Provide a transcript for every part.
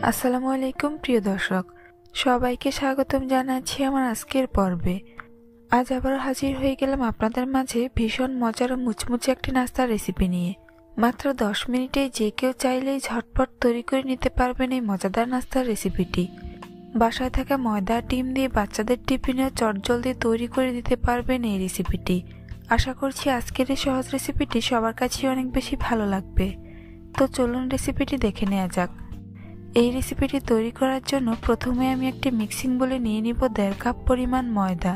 আসসালামু আলাইকুম প্রিয় দর্শক, সবাইকে স্বাগতম জানাচ্ছি আমার আজকের পর্বে। আজ আবার হাজির হয়ে গেলাম আপনাদের মাঝে ভীষণ মজার ও মুচমুচে একটি নাস্তার রেসিপি নিয়ে। মাত্র 10 মিনিটে যে কেউ চাইলেই ঝটপট তৈরি করে নিতে পারবেন এই মজাদার নাস্তার রেসিপিটি। বাসায় থাকা ময়দা ডিম দিয়ে বাচ্চাদের টিফিনেও চটজলদি তৈরি করে দিতে পারবেন এই রেসিপিটি। আশা করছি আজকের এই সহজ রেসিপিটি সবার কাছেই অনেক বেশি ভালো লাগবে। তো চলুন রেসিপিটি দেখে নেওয়া যাক। এই রেসিপিটি তৈরি করার জন্য প্রথমে আমি একটি মিক্সিং বলে নিয়ে নিব 1.5 কাপ পরিমাণ ময়দা।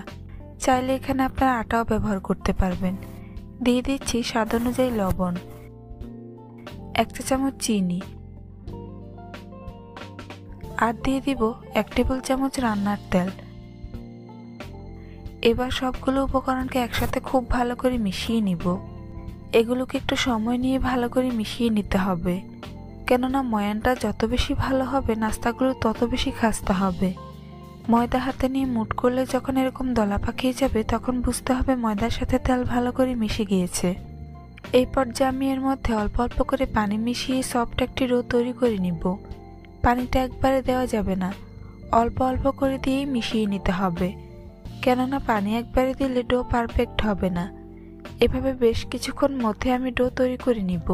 চাইলে এখানে আপনারা আটাও ব্যবহার করতে পারবেন। দিয়ে দিচ্ছি স্বাদ অনুযায়ী লবণ, 1 চা চামচ চিনি, আর দিয়ে দিব 1 টেবিল চামচ রান্নার তেল। এবার সবগুলো উপকরণকে একসাথে খুব ভালো করে মিশিয়ে নিব। এগুলোকে একটু সময় নিয়ে ভালো করে মিশিয়ে নিতে হবে, কেননা ময়ানটা যত বেশি ভালো হবে নাস্তাগুলো তত বেশি খাস্তা হবে। ময়দা হাতে নিয়ে মুঠ করলে যখন এরকম দলা পাকিয়ে যাবে তখন বুঝতে হবে ময়দার সাথে তেল ভালো করে মিশে গিয়েছে। এই পর্যায়ে আমি এর মধ্যে অল্প অল্প করে পানি মিশিয়ে সফট একটি ডো তৈরি করে নিব। পানিটা একবারে দেওয়া যাবে না, অল্প অল্প করে দিয়েই মিশিয়ে নিতে হবে, কেননা পানি একবারে দিলে ডো পারফেক্ট হবে না। এভাবে বেশ কিছুক্ষণ মধ্যে আমি ডো তৈরি করে নিব।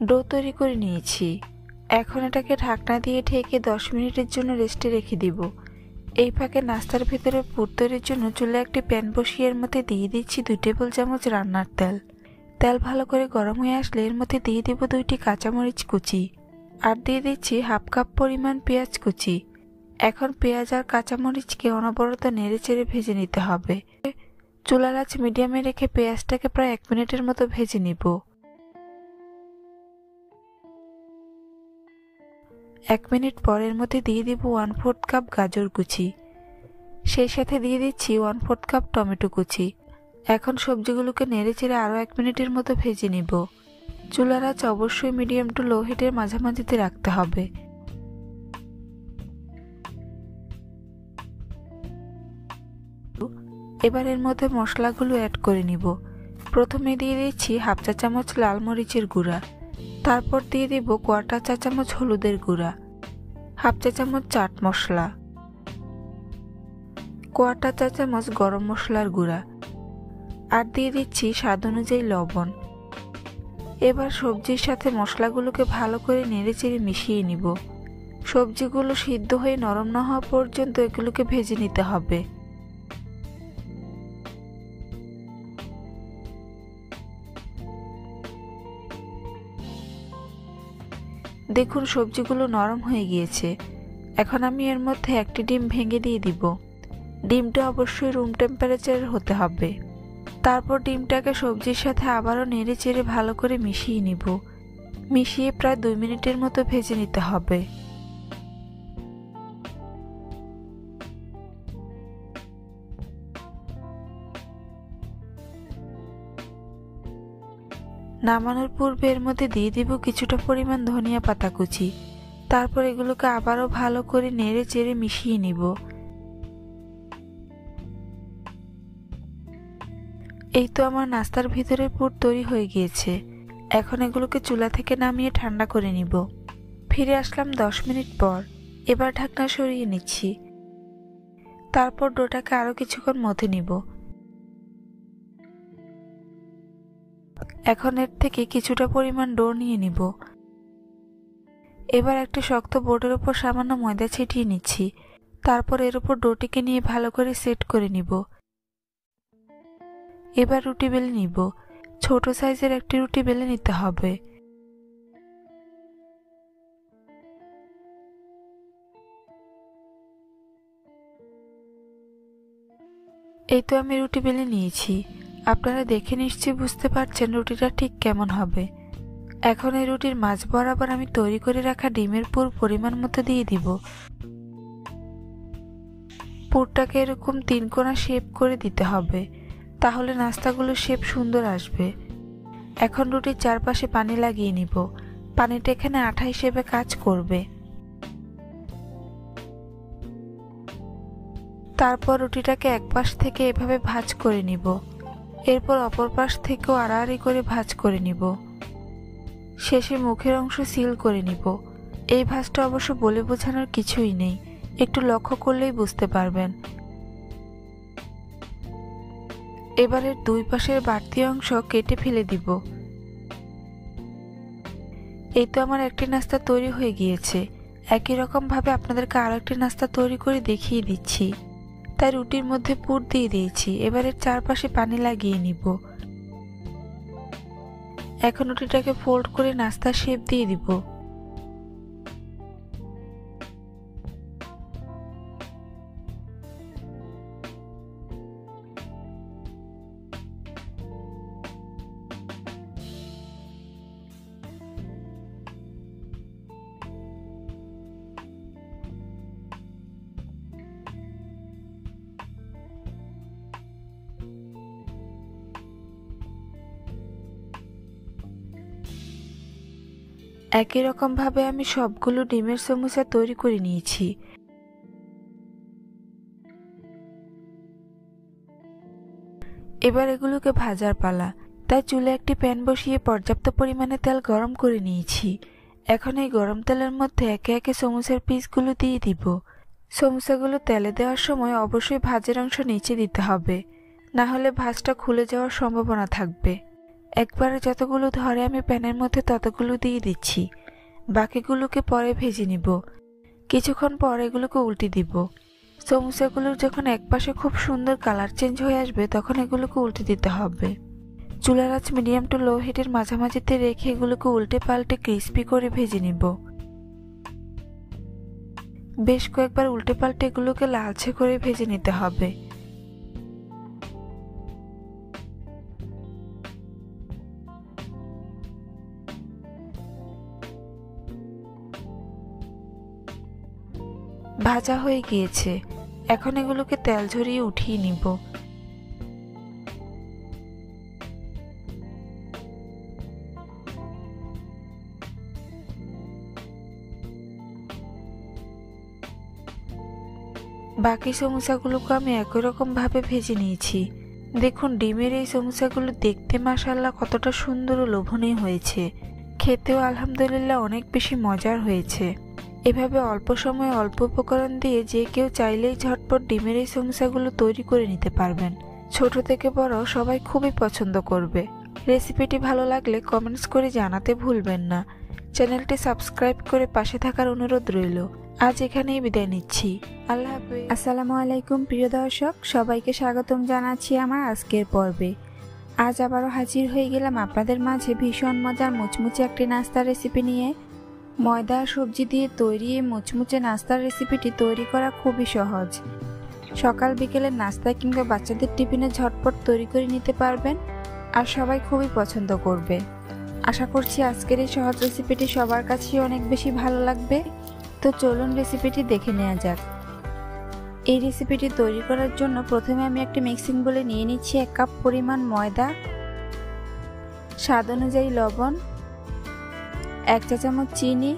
ডো তৈরি করে নিয়েছি। এখন এটাকে ঢাকনা দিয়ে ঢেকে 10 মিনিটের জন্য রেস্টে রেখে দিব। এই ফাঁকে নাস্তার ভিতরে পুর তৈরির জন্য চুলায় একটি প্যান বসিয়ে এর মধ্যে দিয়ে দিচ্ছি 2 টেবিল চামচ রান্নার তেল। তেল ভালো করে গরম হয়ে আসলে এর মধ্যে দিয়ে দিব 2টি কাঁচামরিচ কুচি, আর দিয়ে দিচ্ছি 1/2 কাপ পরিমাণ পেঁয়াজ কুচি। এখন পেঁয়াজ আর কাঁচামরিচকে অনবরত নেড়ে চেড়ে ভেজে নিতে হবে। চুলার আঁচ মিডিয়ামে রেখে পেঁয়াজটাকে প্রায় 1 মিনিটের মতো ভেজে নিব। 1 মিনিট পর এর মধ্যে দিয়ে দিব 1/4 কাপ গাজর কুচি, সেই সাথে দিয়ে দিচ্ছি 1/4 কাপ টমেটো কুচি। এখন সবজিগুলোকে নেড়ে চেড়ে আরও 1 মিনিটের মতো ভেজে নিব। চুলার আঁচ অবশ্যই মিডিয়াম টু লো হিটের মাঝামাঝিতে রাখতে হবে। এবার এর মধ্যে মশলাগুলো অ্যাড করে নিব। প্রথমে দিয়ে দিচ্ছি 1/2 চা চামচ লাল মরিচের গুঁড়া, তারপর দিয়ে দিব 1/4 চা চামচ হলুদের গুঁড়া, 1/2 চা চামচ চাট মশলা, 1/4 চা চামচ গরম মশলার গুঁড়া, আর দিয়ে দিচ্ছি স্বাদ অনুযায়ী লবণ। এবার সবজির সাথে মশলাগুলোকে ভালো করে নেড়েচেড়ে মিশিয়ে নিব। সবজিগুলো সিদ্ধ হয়ে নরম না হওয়া পর্যন্ত এগুলোকে ভেজে নিতে হবে। দেখুন সবজিগুলো নরম হয়ে গিয়েছে। এখন আমি এর মধ্যে একটি ডিম ভেঙে দিয়ে দিব। ডিমটা অবশ্যই রুম টেম্পারেচারের হতে হবে। তারপর ডিমটাকে সবজির সাথে আবারও নেড়ে চেড়ে ভালো করে মিশিয়ে নিব। মিশিয়ে প্রায় 2 মিনিটের মতো ভেজে নিতে হবে। নামানোর পূর্বে এর মধ্যে দিয়ে দিব কিছুটা পরিমাণ ধনিয়া পাতা কুচি। তারপর এগুলোকে আবারও ভালো করে নেড়ে চেড়ে মিশিয়ে নিব। এই তো আমার নাস্তার ভিতরের পুর তৈরি হয়ে গিয়েছে। এখন এগুলোকে চুলা থেকে নামিয়ে ঠান্ডা করে নিব। ফিরে আসলাম 10 মিনিট পর। এবার ঢাকনা সরিয়ে নিচ্ছি। তারপর ডোটাকে আরো কিছুক্ষণ মথে নিব। এখন এর থেকে কিছুটা পরিমাণ ডো নিয়ে নিব। এবার একটি শক্ত বোর্ডের উপর সামান্য ময়দা ছিটিয়ে নিচ্ছি। তারপর এর উপর ডোটিকে নিয়ে ভালো করে সেট করে নিব। এবার রুটি বেলে নিব। ছোট সাইজের একটি রুটি বেলে নিতে হবে। এই তো আমি রুটি বেলে নিয়েছি। আপনারা দেখে নিশ্চয়ই বুঝতে পারছেন রুটিটা ঠিক কেমন হবে। এখন এই রুটির মাঝ বরাবর আমি তৈরি করে রাখা ডিমের পুর পরিমাণ মতো দিয়ে দিব। পুরটাকে এরকম 3 কোণা শেপ করে দিতে হবে, তাহলে নাস্তাগুলোর শেপ সুন্দর আসবে। এখন রুটির চারপাশে পানি লাগিয়ে নিব। পানিটা এখানে আঠা হিসেবে কাজ করবে। তারপর রুটিটাকে এক পাশ থেকে এভাবে ভাঁজ করে নিব। এরপর অপর পাশ থেকেও আড়াআড়ি করে ভাঁজ করে নিব। শেষে মুখের অংশ সিল করে নিব। এই ভাঁজটা অবশ্য বলে বোঝানোর কিছুই নেই, একটু লক্ষ্য করলেই বুঝতে পারবেন। এবারের দুই পাশের বাড়তি অংশ কেটে ফেলে দিব। এই তো আমার একটি নাস্তা তৈরি হয়ে গিয়েছে। একই রকম ভাবে আপনাদেরকে আরো একটি নাস্তা তৈরি করে দেখিয়ে দিচ্ছি। তাই রুটির মধ্যে পুর দিয়ে দিয়েছি। এবারের চারপাশে পানি লাগিয়ে নিব। এখন রুটিটাকে ফোল্ড করে নাস্তার শেপ দিয়ে দিব। একই রকম ভাবে আমি সবগুলো ডিমের সমোসা তৈরি করে নিয়েছি। এবার এগুলোকে ভাজার পালা। তাই চুলে একটি প্যান বসিয়ে পর্যাপ্ত পরিমাণে তেল গরম করে নিয়েছি। এখন এই গরম তেলের মধ্যে একে একে সমোসার পিসগুলো দিয়ে দিব। সমোসাগুলো তেলে দেওয়ার সময় অবশ্যই ভাজের অংশ নিচে দিতে হবে, না হলে ভাজটা খুলে যাওয়ার সম্ভাবনা থাকবে। একবারে যতগুলো ধরে আমি প্যানের মধ্যে ততগুলো দিয়ে দিচ্ছি। বাকিগুলোকে পরে ভেজে নিব। কিছুক্ষণ পর এগুলোকে উল্টে দিব। সমোসাগুলোর যখন একপাশে খুব সুন্দর কালার চেঞ্জ হয়ে আসবে তখন এগুলোকে উল্টে দিতে হবে। চুলার আঁচ মিডিয়াম টু লো হিটের মাঝামাঝিতে রেখে এগুলোকে উল্টে পাল্টে ক্রিস্পি করে ভেজে নিব। বেশ কয়েকবার উল্টে পাল্টে এগুলোকে লালচে করে ভেজে নিতে হবে। ভাজা হয়ে গিয়েছে। এখন এগুলোকে তেল ঝরিয়ে উঠিয়ে নিব। বাকি সমোসাগুলোকে আমি একই রকম ভাবে ভেজে নিয়েছি। দেখুন ডিমের এই সমোসাগুলো দেখতে মাশাআল্লাহ কতটা সুন্দর ও লোভনীয় হয়েছে। খেতেও আলহামদুলিল্লাহ অনেক বেশি মজার হয়েছে। এভাবে অল্প সময়ে অল্প উপকরণ দিয়ে যে কেউ চাইলেই ঝটপট ডিমের এই সমোসাগুলো তৈরি করে নিতে পারবেন। ছোট থেকে বড় সবাই খুবই পছন্দ করবে। রেসিপিটি ভালো লাগলে কমেন্টস করে জানাতে ভুলবেন না। চ্যানেলটি সাবস্ক্রাইব করে পাশে থাকার অনুরোধ রইল। আজ এখানেই বিদায় নিচ্ছি। আল্লাহ হাফেজ। আসসালামু আলাইকুম প্রিয় দর্শক, সবাইকে স্বাগতম জানাচ্ছি আমার আজকের পর্বে। আজ আবারও হাজির হয়ে গেলাম আপনাদের মাঝে ভীষণ মজার মুচমুচে একটি নাস্তার রেসিপি নিয়ে। ময়দা আর সবজি দিয়ে তৈরি এই মুচমুচে নাস্তার রেসিপিটি তৈরি করা খুবই সহজ। সকাল বিকেলের নাস্তা কিংবা বাচ্চাদের টিফিনে ঝটপট তৈরি করে নিতে পারবেন আর সবাই খুবই পছন্দ করবে। আশা করছি আজকের এই সহজ রেসিপিটি সবার কাছেই অনেক বেশি ভালো লাগবে। তো চলুন রেসিপিটি দেখে নেওয়া যাক। এই রেসিপিটি তৈরি করার জন্য প্রথমে আমি একটি মিক্সিং বোলে নিয়ে নিচ্ছি 1 কাপ পরিমাণ ময়দা, স্বাদ অনুযায়ী লবণ, 1 চা চামচ চিনি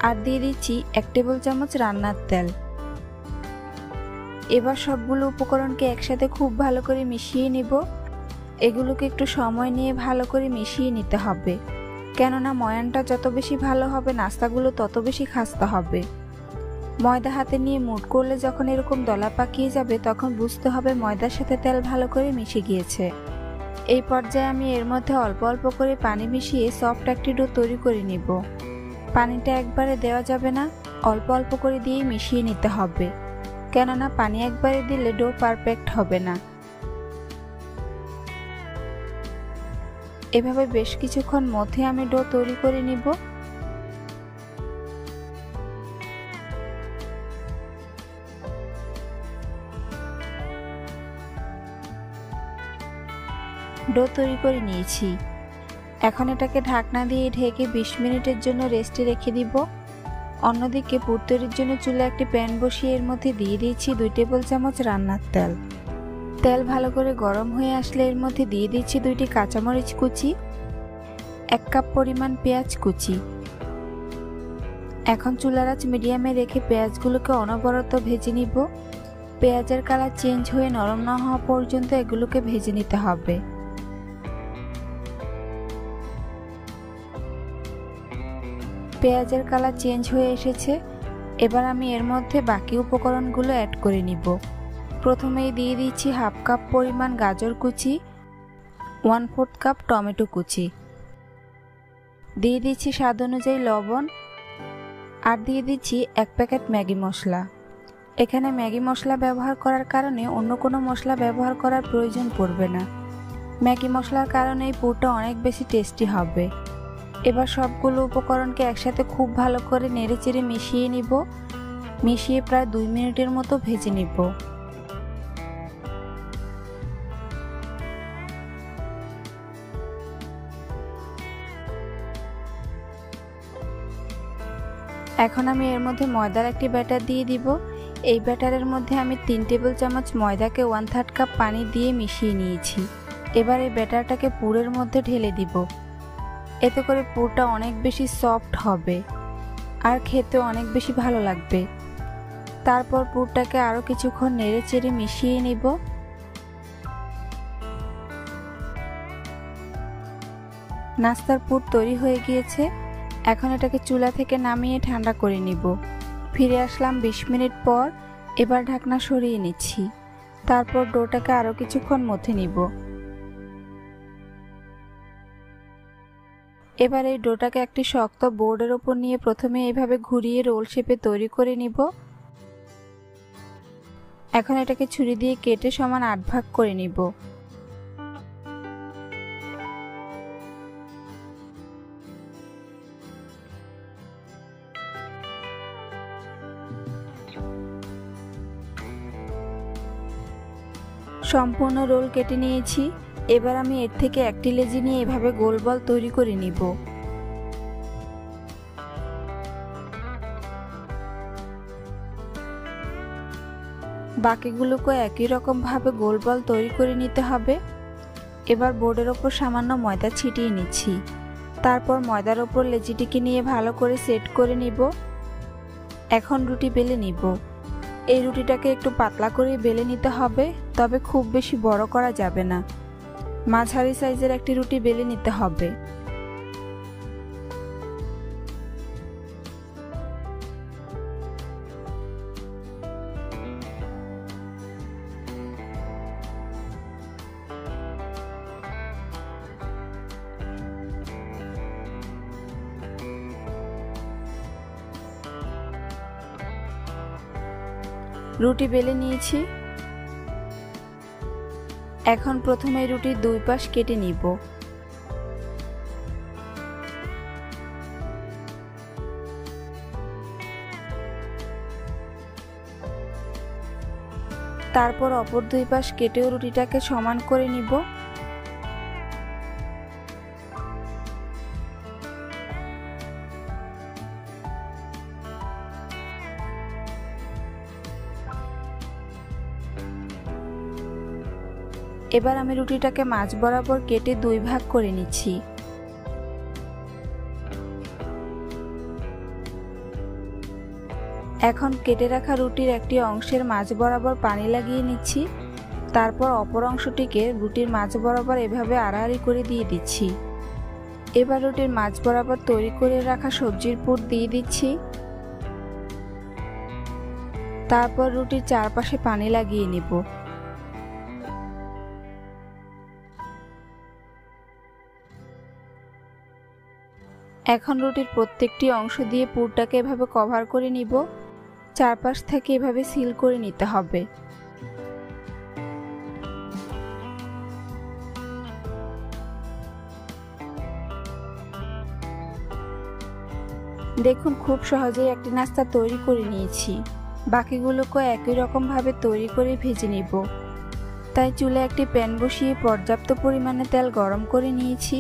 আর দিয়ে দিচ্ছি 1 টেবিল চামচ রান্নার তেল। এবার সবগুলো উপকরণকে একসাথে খুব ভালো করে মিশিয়ে নিব। এগুলোকে একটু সময় নিয়ে ভালো করে মিশিয়ে নিতে হবে, কেননা ময়ানটা যত বেশি ভালো হবে নাস্তাগুলো তত বেশি খাস্তা হবে। ময়দা হাতে নিয়ে মুঠ করলে যখন এরকম দলা পাকিয়ে যাবে তখন বুঝতে হবে ময়দার সাথে তেল ভালো করে মিশে গিয়েছে। এই পর্যায়ে আমি এর মধ্যে অল্প অল্প করে পানি মিশিয়ে সফট একটি ডো তৈরি করে নিব। পানিটা একবারে দেওয়া যাবে না, অল্প অল্প করে দিয়ে মিশিয়ে নিতে হবে, কেননা পানি একবারে দিলে ডো পারফেক্ট হবে না। এভাবে বেশ কিছুক্ষণ মধ্যে আমি ডো তৈরি করে নিব। ডো তৈরি করে নিয়েছি। এখন এটাকে ঢাকনা দিয়ে ঢেকে 20 মিনিটের জন্য রেস্টে রেখে দিব। অন্যদিকে পুর তৈরির জন্য চুলায় একটি প্যান বসিয়ে এর মধ্যে দিয়ে দিয়েছি 2 টেবিল চামচ রান্নার তেল। তেল ভালো করে গরম হয়ে আসলে এর মধ্যে দিয়ে দিচ্ছি 2টি কাঁচামরিচ কুচি, 1 কাপ পরিমাণ পেঁয়াজ কুচি। এখন চুলার আঁচ মিডিয়ামে রেখে পেঁয়াজগুলোকে অনবরত ভেজে নিব। পেঁয়াজের কালার চেঞ্জ হয়ে নরম না হওয়া পর্যন্ত এগুলোকে ভেজে নিতে হবে। পেঁয়াজের কালার চেঞ্জ হয়ে এসেছে। এবার আমি এর মধ্যে বাকি উপকরণগুলো অ্যাড করে নিব। প্রথমেই দিয়ে দিচ্ছি 1/2 কাপ পরিমাণ গাজর কুচি, 1/4 কাপ টমেটো কুচি, দিয়ে দিচ্ছি স্বাদ অনুযায়ী লবণ, আর দিয়ে দিচ্ছি 1 প্যাকেট ম্যাগি মশলা। এখানে ম্যাগি মশলা ব্যবহার করার কারণে অন্য কোনো মশলা ব্যবহার করার প্রয়োজন পড়বে না। ম্যাগি মশলার কারণে এই পুরটা অনেক বেশি টেস্টি হবে। এবার সবগুলো উপকরণকে একসাথে খুব ভালো করে নেড়েচেড়ে মিশিয়ে নিব। মিশিয়ে প্রায় 2 মিনিটের মতো ভেজে নিব। এখন আমি এর মধ্যে ময়দার একটি ব্যাটার দিয়ে দিব। এই ব্যাটারের মধ্যে আমি 3 টেবিল চামচ ময়দাকে 1/3 কাপ পানি দিয়ে মিশিয়ে নিয়েছি। এবার এই ব্যাটারটাকে পুরের মধ্যে ঢেলে দিব। এতে করে পুরটা অনেক বেশি সফট হবে আর খেতে অনেক বেশি ভালো লাগবে। তারপর পুরটাকে আরও কিছুক্ষণ নেড়েচেড়ে মিশিয়ে নিব। নাস্তার পুর তৈরি হয়ে গিয়েছে। এখন এটাকে চুলা থেকে নামিয়ে ঠান্ডা করে নিব। ফিরে আসলাম 20 মিনিট পর। এবার ঢাকনা সরিয়ে নিচ্ছি। তারপর ডোটাকে আরও কিছুক্ষণ মথে নিব। এবার এই ডোটাকে একটি শক্ত বোর্ডের ওপর নিয়ে প্রথমে এইভাবে ঘুরিয়ে রোল শেপে তৈরি করে নিব। এখন এটাকে ছুরি দিয়ে কেটে সমান 8 ভাগ করে নিব। সম্পূর্ণ রোল কেটে নিয়েছি। এবার আমি এর থেকে একটি লেচি নিয়ে এভাবে গোল বল তৈরি করে নিব। বাকিগুলোকে একই রকম ভাবে গোল বল তৈরি করে নিতে হবে। এবার বোর্ডের ওপর সামান্য ময়দা ছিটিয়ে নিচ্ছি। তারপর ময়দার ওপর লেচিটিকে নিয়ে ভালো করে সেট করে নিব। এখন রুটি বেলে নিব। এই রুটিটাকে একটু পাতলা করে বেলে নিতে হবে, তবে খুব বেশি বড় করা যাবে না। মাঝারি সাইজের একটি রুটি বেলে নিতে হবে। রুটি বেলে নিয়েছি। এখন প্রথমে রুটির 2 পাশ কেটে নিব। তারপর অপর 2 পাশ কেটেও রুটিটাকে সমান করে নিব। এবার আমি রুটিটাকে মাঝ বরাবর কেটে 2 ভাগ করে নিচ্ছি। এখন কেটে রাখা রুটির একটি অংশের মাঝ বরাবর পানি লাগিয়ে নিচ্ছি। তারপর অপর অংশটিকে রুটির মাঝ বরাবর এভাবে আড়াআড়ি করে দিয়ে দিচ্ছি। এবার রুটির মাঝ বরাবর তৈরি করে রাখা সবজির পুর দিয়ে দিচ্ছি। তারপর রুটির চারপাশে পানি লাগিয়ে নিব। এখন রুটির প্রত্যেকটি অংশ দিয়ে পুরটাকে এভাবে কভার করে নিব। চারপাশ থেকে এভাবে সিল করে নিতে হবে। দেখুন, খুব সহজেই একটি নাস্তা তৈরি করে নিয়েছি। বাকিগুলোকে একই রকম ভাবে তৈরি করে ভেজে নিব। তাই চুলে একটি প্যান বসিয়ে পর্যাপ্ত পরিমাণে তেল গরম করে নিয়েছি।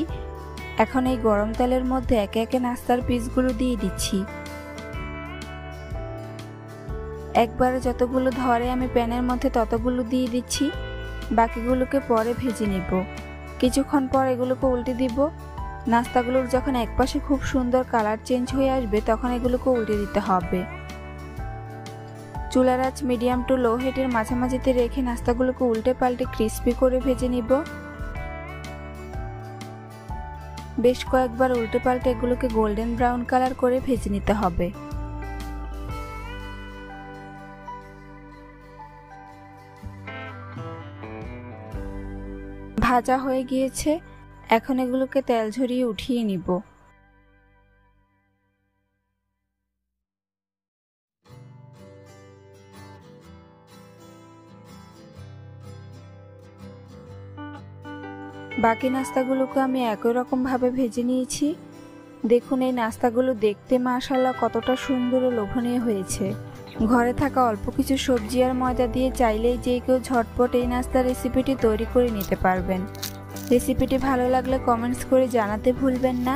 এখন এই গরম তেলের মধ্যে একে একে নাস্তার পিসগুলো দিয়ে দিচ্ছি। একবারে যতগুলো ধরে আমি প্যানের মধ্যে ততগুলো দিয়ে দিচ্ছি। বাকিগুলোকে পরে ভেজে নিব। কিছুক্ষণ পর এগুলোকে উল্টে দিব। নাস্তাগুলোর যখন একপাশে খুব সুন্দর কালার চেঞ্জ হয়ে আসবে তখন এগুলোকে উল্টে দিতে হবে। চুলার আঁচ মিডিয়াম টু লো হিটের মাঝামাঝিতে রেখে নাস্তাগুলোকে উল্টে পাল্টে ক্রিস্পি করে ভেজে নিব। বেশ কয়েকবার উল্টে পাল্টে এগুলোকে গোল্ডেন ব্রাউন কালার করে ভেজে নিতে হবে। ভাজা হয়ে গিয়েছে, এখন এগুলোকে তেল ঝরিয়ে উঠিয়ে নিব। বাকি নাস্তাগুলোকে আমি একই রকম ভাবে ভেজে নিয়েছি। দেখুন এই নাস্তাগুলো দেখতে মাশাআল্লাহ কতটা সুন্দর ও লোভনীয় হয়েছে। ঘরে থাকা অল্প কিছু সবজি আর ময়দা দিয়ে চাইলেই যে কেউ ঝটপট এই নাস্তার রেসিপিটি তৈরি করে নিতে পারবেন। রেসিপিটি ভালো লাগলে কমেন্টস করে জানাতে ভুলবেন না।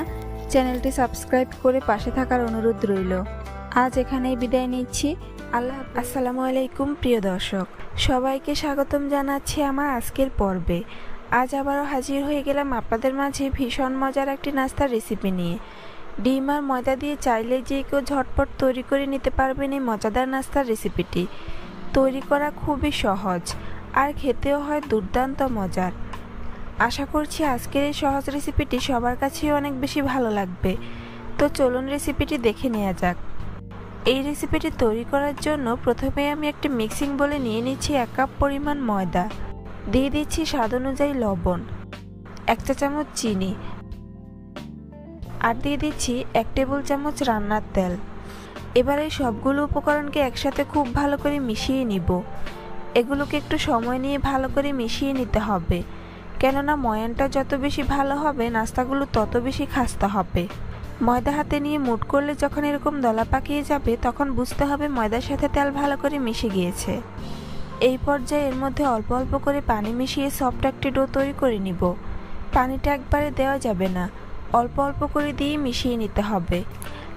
চ্যানেলটি সাবস্ক্রাইব করে পাশে থাকার অনুরোধ রইল। আজ এখানেই বিদায় নিচ্ছি। আসসালামু আলাইকুম প্রিয় দর্শক, সবাইকে স্বাগতম জানাচ্ছি আমার আজকের পর্বে। আজ আবারও হাজির হয়ে গেলাম আপনাদের মাঝে ভীষণ মজার একটি নাস্তার রেসিপি নিয়ে। ডিম আর ময়দা দিয়ে চাইলে যে কেউ ঝটপট তৈরি করে নিতে পারবেন এই মজাদার নাস্তার রেসিপিটি। তৈরি করা খুবই সহজ আর খেতেও হয় দুর্দান্ত মজার। আশা করছি আজকের এই সহজ রেসিপিটি সবার কাছেই অনেক বেশি ভালো লাগবে। তো চলুন রেসিপিটি দেখে নেওয়া যাক। এই রেসিপিটি তৈরি করার জন্য প্রথমে আমি একটি মিক্সিং বোলে নিয়ে নিচ্ছি 1 কাপ পরিমাণ ময়দা, দিয়ে দিচ্ছি স্বাদ অনুযায়ী লবণ, 1 চা চামচ চিনি আর দিয়ে দিচ্ছি 1 টেবিল চামচ রান্নার তেল। এবার এই সবগুলো উপকরণকে একসাথে খুব ভালো করে মিশিয়ে নিব। এগুলোকে একটু সময় নিয়ে ভালো করে মিশিয়ে নিতে হবে, কেননা ময়ানটা যত বেশি ভালো হবে নাস্তাগুলো তত বেশি খাস্তা হবে। ময়দা হাতে নিয়ে মুঠ করলে যখন এরকম দলা পাকিয়ে যাবে তখন বুঝতে হবে ময়দার সাথে তেল ভালো করে মিশে গিয়েছে। এই পর্যায়ে এর মধ্যে অল্প অল্প করে পানি মিশিয়ে সফট একটি ডো তৈরি করে নিব। পানিটা একবারে দেওয়া যাবে না, অল্প অল্প করে দিয়ে মিশিয়ে নিতে হবে,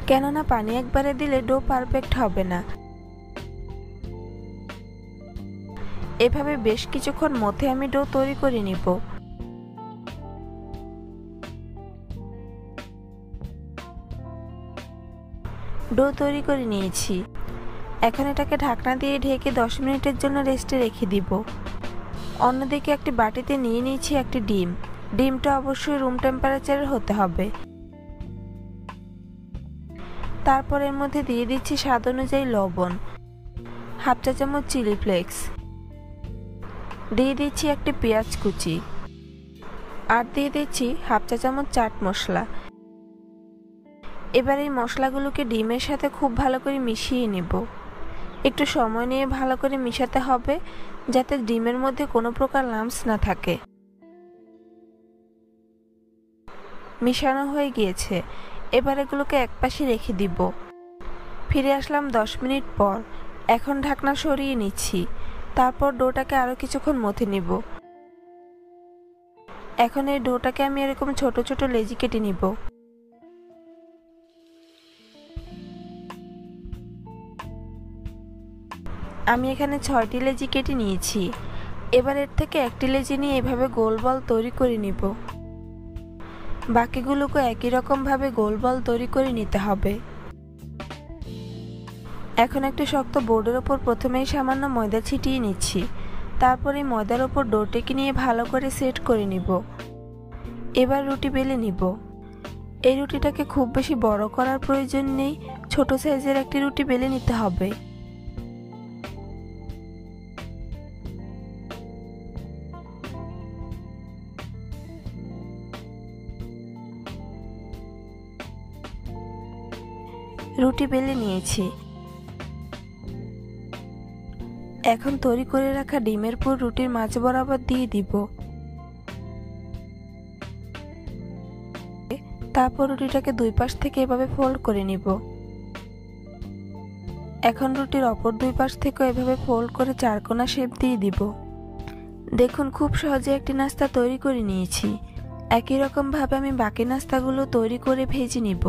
কেননা পানি একবারে দিলে ডো পারফেক্ট হবে না। এভাবে বেশ কিছুক্ষণ মধ্যে আমি ডো তৈরি করে নিব। ডো তৈরি করে নিয়েছি, এখন এটাকে ঢাকনা দিয়ে ঢেকে 10 মিনিটের জন্য রেস্টে রেখে দিব। অন্যদিকে একটি বাটিতে নিয়ে নিয়েছি একটি ডিম। ডিমটা অবশ্যই রুম টেম্পারেচারের হতে হবে। তারপর এর মধ্যে দিয়ে দিচ্ছি স্বাদ অনুযায়ী লবণ, 1/2 চা চামচ চিলি ফ্লেক্স, দিয়ে দিচ্ছি একটি পেঁয়াজ কুচি আর দিয়ে দিচ্ছি 1/2 চা চামচ চাট মশলা। এবার এই মশলাগুলোকে ডিমের সাথে খুব ভালো করে মিশিয়ে নেব। একটু সময় নিয়ে ভালো করে মিশাতে হবে যাতে ডিমের মধ্যে কোনো প্রকার লাম্পস না থাকে। মিশানো হয়ে গিয়েছে, এবার এগুলোকে একপাশে রেখে দিব। ফিরে আসলাম 10 মিনিট পর। এখন ঢাকনা সরিয়ে নিচ্ছি, তারপর ডোটাকে আরো কিছুক্ষণ মথে নিব। এখন এই ডোটাকে আমি এরকম ছোট ছোট লেচি কেটে নিব। আমি এখানে 6টি লেচি কেটে নিয়েছি। এবার এর থেকে একটি লেচি নিয়ে এভাবে গোল বল তৈরি করে নিব। বাকিগুলোকে একই রকম ভাবে গোল বল তৈরি করে নিতে হবে। এখন একটি শক্ত বোর্ডের ওপর প্রথমেই সামান্য ময়দা ছিটিয়ে নিচ্ছি, তারপরে ময়দার ওপর ডোটাকে নিয়ে ভালো করে সেট করে নিব। এবার রুটি বেলে নিব। এই রুটিটাকে খুব বেশি বড় করার প্রয়োজন নেই, ছোট সাইজের একটি রুটি বেলে নিতে হবে। রুটি বেলে নিয়েছি। এখন তৈরি করে রাখা ডিমের পুর রুটির মাঝ বরাবর দিয়ে দিব। তারপর রুটিটাকে 2 পাশ থেকে এভাবে ফোল্ড করে নিব। এখন রুটির অপর 2 পাশ থেকে এভাবে ফোল্ড করে চারকোনা শেপ দিয়ে দিব। দেখুন খুব সহজে একটি নাস্তা তৈরি করে নিয়েছি। একই রকম ভাবে আমি বাকি নাস্তাগুলো তৈরি করে ভেজে নিব।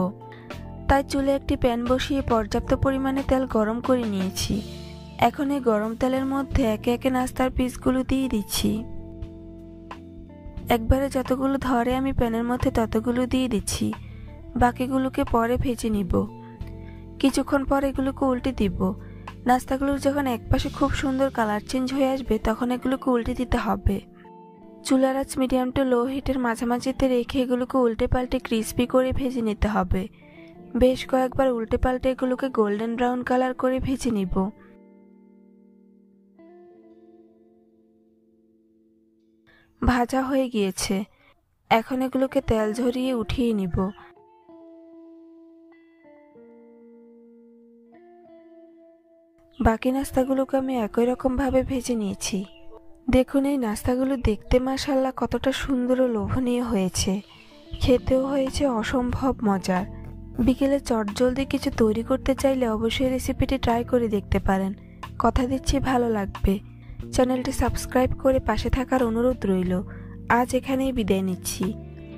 তাই চুলে একটি প্যান বসিয়ে পর্যাপ্ত পরিমাণে তেল গরম করে নিয়েছি। এখন এই গরম তেলের মধ্যে একে একে নাস্তার পিসগুলো দিয়ে দিচ্ছি। একবারে যতগুলো ধরে আমি প্যানের মধ্যে ততগুলো দিয়ে দিচ্ছি, বাকিগুলোকে পরে ভেজে নিব। কিছুক্ষণ পর এগুলোকে উল্টে দিব। নাস্তাগুলোর যখন একপাশে খুব সুন্দর কালার চেঞ্জ হয়ে আসবে তখন এগুলোকে উল্টে দিতে হবে। চুলার আঁচ মিডিয়াম টু লো হিটের মাঝামাঝিতে রেখে এগুলোকে উল্টে পাল্টে ক্রিস্পি করে ভেজে নিতে হবে। বেশ কয়েকবার উল্টে পাল্টে এগুলোকে গোল্ডেন ব্রাউন কালার করে ভেজে নিব। ভাজা হয়ে গিয়েছে, এখন এগুলোকে তেল ঝরিয়ে উঠিয়ে নিব। বাকি নাস্তাগুলোকে আমি একই রকম ভাবে ভেজে নিয়েছি। দেখুন এই নাস্তাগুলো দেখতে মাশাআল্লাহ কতটা সুন্দর ও লোভনীয় হয়েছে, খেতেও হয়েছে অসম্ভব মজার। বিকেলে চটজলদি কিছু তৈরি করতে চাইলে অবশ্যই রেসিপিটি ট্রাই করে দেখতে পারেন। কথা দিচ্ছি ভালো লাগবে। চ্যানেলটি সাবস্ক্রাইব করে পাশে থাকার অনুরোধ রইল। আজ এখানেই বিদায় নিচ্ছি।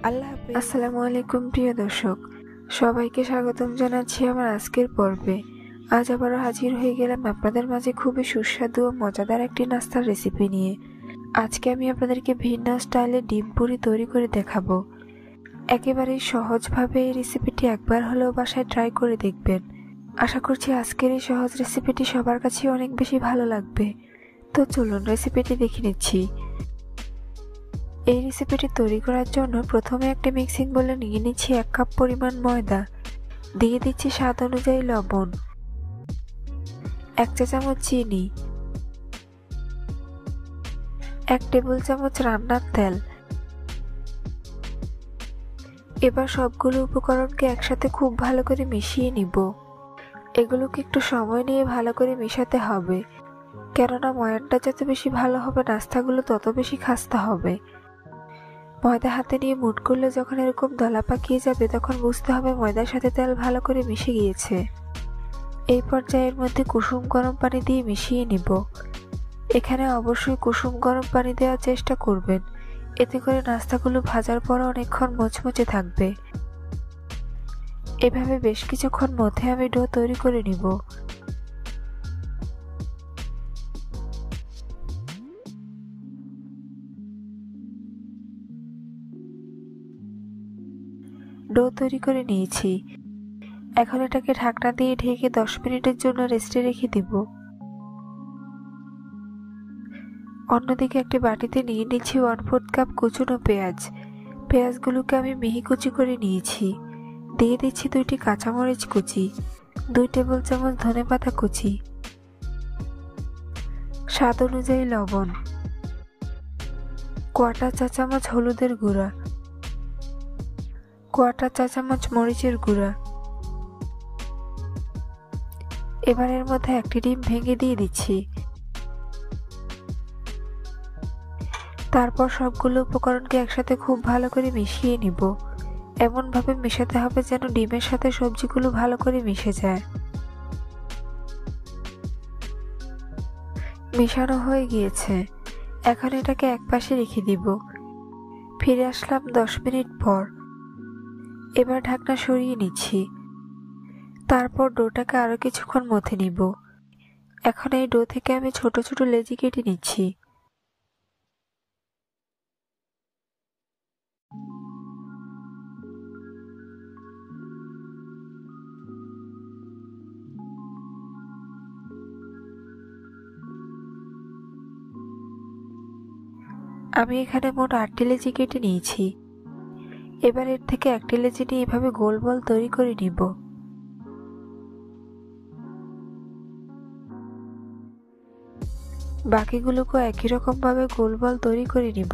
আল্লাহ হাফেজ। আসসালামু আলাইকুম প্রিয় দর্শক, সবাইকে স্বাগতম জানাচ্ছি আমার আজকের পর্বে। আজ আবারও হাজির হয়ে গেলাম আপনাদের মাঝে খুবই সুস্বাদু ও মজাদার একটি নাস্তার রেসিপি নিয়ে। আজকে আমি আপনাদেরকে ভিন্ন স্টাইলে ডিম পুরি তৈরি করে দেখাবো। একেবারেই সহজভাবে এই রেসিপিটি একবার হলেও বাসায় ট্রাই করে দেখবেন। আশা করছি আজকের এই সহজ রেসিপিটি সবার কাছে অনেক বেশি ভালো লাগবে। তো চলুন রেসিপিটি দেখে নিচ্ছি। এই রেসিপিটি তৈরি করার জন্য প্রথমে একটা মিক্সিং বোলে নিয়ে নিচ্ছি 1 কাপ পরিমাণ ময়দা, দিয়ে দিচ্ছি স্বাদ অনুযায়ী লবণ, 1 চা চামচ চিনি, 1 টেবিল চামচ রান্নার তেল। এবার সবগুলো উপকরণকে একসাথে খুব ভালো করে মিশিয়ে নিব। এগুলোকে একটু সময় নিয়ে ভালো করে মিশাতে হবে, কেননা ময়ানটা যত বেশি ভালো হবে নাস্তাগুলো তত বেশি খাস্তা হবে। ময়দা হাতে নিয়ে মুঠ করলে যখন এরকম দলা পাকিয়ে যাবে তখন বুঝতে হবে ময়দার সাথে তেল ভালো করে মিশে গিয়েছে। এই পর্যায়ের মধ্যে কুসুম গরম পানি দিয়ে মিশিয়ে নিব। এখানে অবশ্যই কুসুম গরম পানি দেওয়ার চেষ্টা করবেন, এতে করে নাস্তাগুলো ভাজার পর অনেকক্ষণ মুচমুচে থাকবে। এভাবে বেশ কিছুক্ষণ মধ্যে আমি ডো তৈরি করে নিব। ডো তৈরি করে নিয়েছি, এখন এটাকে ঢাকনা দিয়ে ঢেকে 10 মিনিটের জন্য রেস্টে রেখে দিব। অন্যদিকে একটি বাটিতে নিয়ে নিচ্ছি 1/4 কাপ কুচনো পেঁয়াজ। পেঁয়াজগুলোকে আমি মিহি কুচি করে নিয়েছি। দিয়ে দিচ্ছি 2টি কাঁচামরিচ কুচি, 2 টেবিল চামচ ধনেপাতা কুচি, স্বাদ অনুযায়ী লবণ, 1/4 চা চামচ হলুদের গুঁড়া, 1/4 চা চামচ মরিচের গুঁড়া। এবার এর মধ্যে একটি ডিম ভেঙে দিয়ে দিচ্ছি। তারপর সবগুলো উপকরণকে একসাথে খুব ভালো করে মিশিয়ে নিব। এমন ভাবে মেশাতে হবে যেন ডিমের সাথে সবজিগুলো ভালো করে মিশে যায়। মেশানো হয়ে গিয়েছে, এখন এটাকে একপাশে রেখে দিব। ফিরে আসলাম 10 মিনিট পর। এবার ঢাকনা সরিয়ে নিচ্ছি। তারপর ডোটাকে আরো কিছুক্ষণ মথে নিব। এখন এই ডো থেকে আমি ছোট ছোট লেচি কেটে নিচ্ছি। আমি এখানে মোট 8টি লেচি কেটে নিয়েছি। এবার এর থেকে একটি লেচি নিয়ে এভাবে গোল বল তৈরি করে নিব। বাকিগুলোকে একই রকম ভাবে গোল বল তৈরি করে নিব।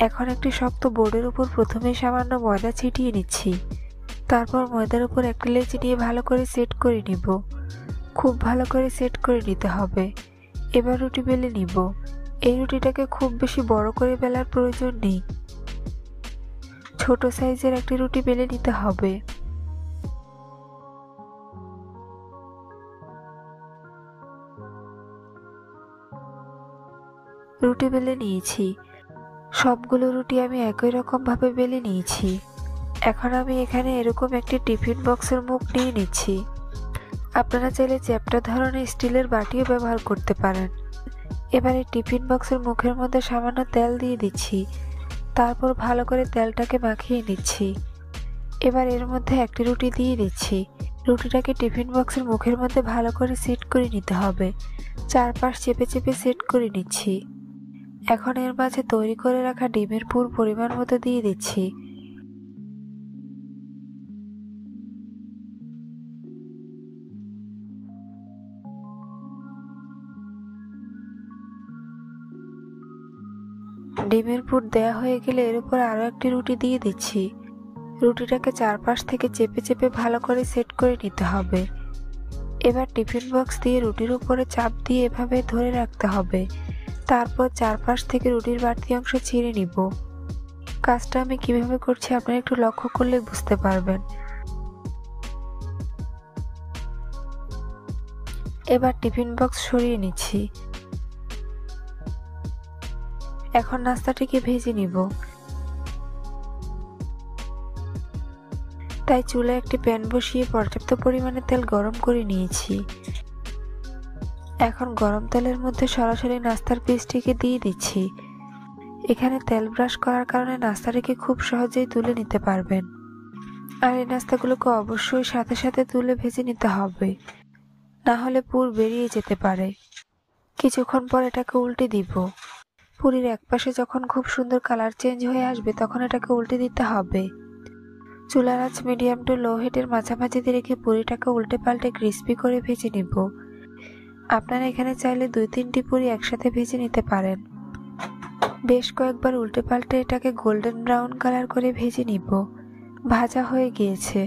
এখন একটি শক্ত বোর্ডের উপর প্রথমে সামান্য ময়দা ছিটিয়ে নিচ্ছি। তারপর ময়দার উপর একটি লেচি নিয়ে ভালো করে সেট করে নিব। খুব ভালো করে সেট করে নিতে হবে। এবার রুটি বেলে নিব। এই রুটিটাকে খুব বেশি বড় করে বেলার প্রয়োজন নেই, ছোট সাইজের একটি রুটি বেলে নিতে হবে। রুটি বেলে নিয়েছি। সবগুলো রুটি আমি একই রকম ভাবে বেলে নিয়েছি। এখন আমি এখানে এরকম একটি টিফিন বক্সের মুখ নিয়ে নিচ্ছি। আপনারা চাইলে চ্যাপ্টা ধরনের স্টিলের বাটিও ব্যবহার করতে পারেন। এবারে টিফিন বক্সের মুখের মধ্যে সামান্য তেল দিয়ে দিচ্ছি। তারপর ভালো করে তেলটাকে মাখিয়ে নিচ্ছি। এবার এর মধ্যে একটি রুটি দিয়ে দিচ্ছি। রুটিটাকে টিফিন বক্সের মুখের মধ্যে ভালো করে সেট করে নিতে হবে। চারপাশ চেপে চেপে সেট করে নিচ্ছি। এখন এর মাঝে তৈরি করে রাখা ডিমের পুর পরিমাণ মতো দিয়ে দিচ্ছি। ডিমের পুর দেয়া হয়ে গেলে এর উপর আরো একটি রুটি দিয়ে দিচ্ছি। রুটিটাকে চারপাশ থেকে চেপে চেপে ভালো করে সেট করে নিতে হবে। এবার টিফিন বক্স দিয়ে রুটির উপরে চাপ দিয়ে এভাবে ধরে রাখতে হবে। তারপর চারপাশ থেকে রুটির বাড়তি অংশ ছিঁড়ে নিব। কাজটা আমি কিভাবে করছি আপনারা একটু লক্ষ্য করলে বুঝতে পারবেন। এবার টিফিন বক্স সরিয়ে নিচ্ছি। এখন নাস্তাটিকে ভেজে নিব। তাই চুলায় একটি প্যান বসিয়ে পর্যাপ্ত পরিমাণে তেল গরম করে নিয়েছি। এখন গরম তেলের মধ্যে সরাসরি নাস্তার পিসটিকে দিয়ে দিচ্ছি। এখানে তেল ব্রাশ করার কারণে নাস্তাটিকে খুব সহজেই তুলে নিতে পারবেন। আর এই নাস্তাগুলোকে অবশ্যই সাথে সাথে তুলে ভেজে নিতে হবে, না হলে পুর বেরিয়ে যেতে পারে। কিছুক্ষণ পর এটাকে উল্টে দিব। পুরির একপাশে যখন খুব সুন্দর কালার চেঞ্জ হয়ে আসবে তখন এটাকে উল্টে দিতে হবে। চুলার আঁচ মিডিয়াম টু লো হিটের মাঝামাঝিতে রেখে পুরিটাকে উল্টে পাল্টে ক্রিস্পি করে ভেজে নিব। আপনারা এখানে চাইলে 2-3টি পুরি একসাথে ভেজে নিতে পারেন। বেশ কয়েকবার উল্টে পাল্টে এটাকে গোল্ডেন ব্রাউন কালার করে ভেজে নিব। ভাজা হয়ে গিয়েছে।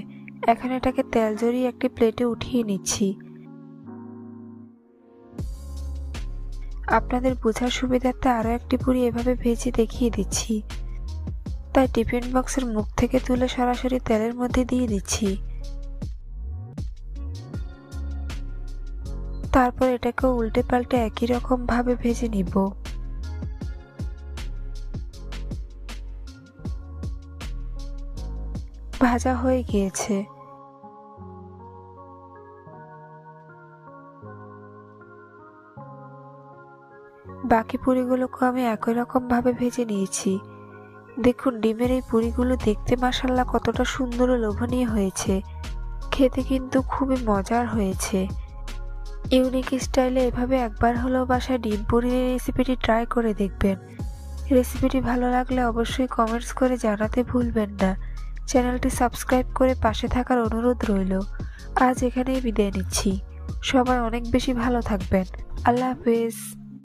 এখন এটাকে তেল জড়িয়ে একটি প্লেটে উঠিয়ে নিচ্ছি। আপনাদের বোঝার সুবিধার্থে আরো একটি পুরি এভাবে ভেজে দেখিয়ে দিচ্ছি। তাই টিফিন বক্সের মুখ থেকে তুলে সরাসরি তেলের মধ্যে দিয়ে দিচ্ছি। তারপর এটাকে উল্টে পাল্টে একই রকম ভাবে ভেজে নিব। ভাজা হয়ে গিয়েছে। বাকি পুরিগুলোকে আমি একই রকম ভাবে ভেজে নিয়েছি। দেখুন ডিমের এই পুরিগুলো দেখতে মাশাআল্লাহ কতটা সুন্দর ও লোভনীয় হয়েছে। খেতে কিন্তু খুবই মজার হয়েছে। ইউনিক স্টাইলে এভাবে একবার হলেও বাসায় ডিম পুরির রেসিপিটি ট্রাই করে দেখবেন। রেসিপিটি ভালো লাগলে অবশ্যই কমেন্টস করে জানাতে ভুলবেন না। চ্যানেলটি সাবস্ক্রাইব করে পাশে থাকার অনুরোধ রইল। আজ এখানেই বিদায় নিচ্ছি। সবাই অনেক বেশি ভালো থাকবেন। আল্লাহ হাফেজ।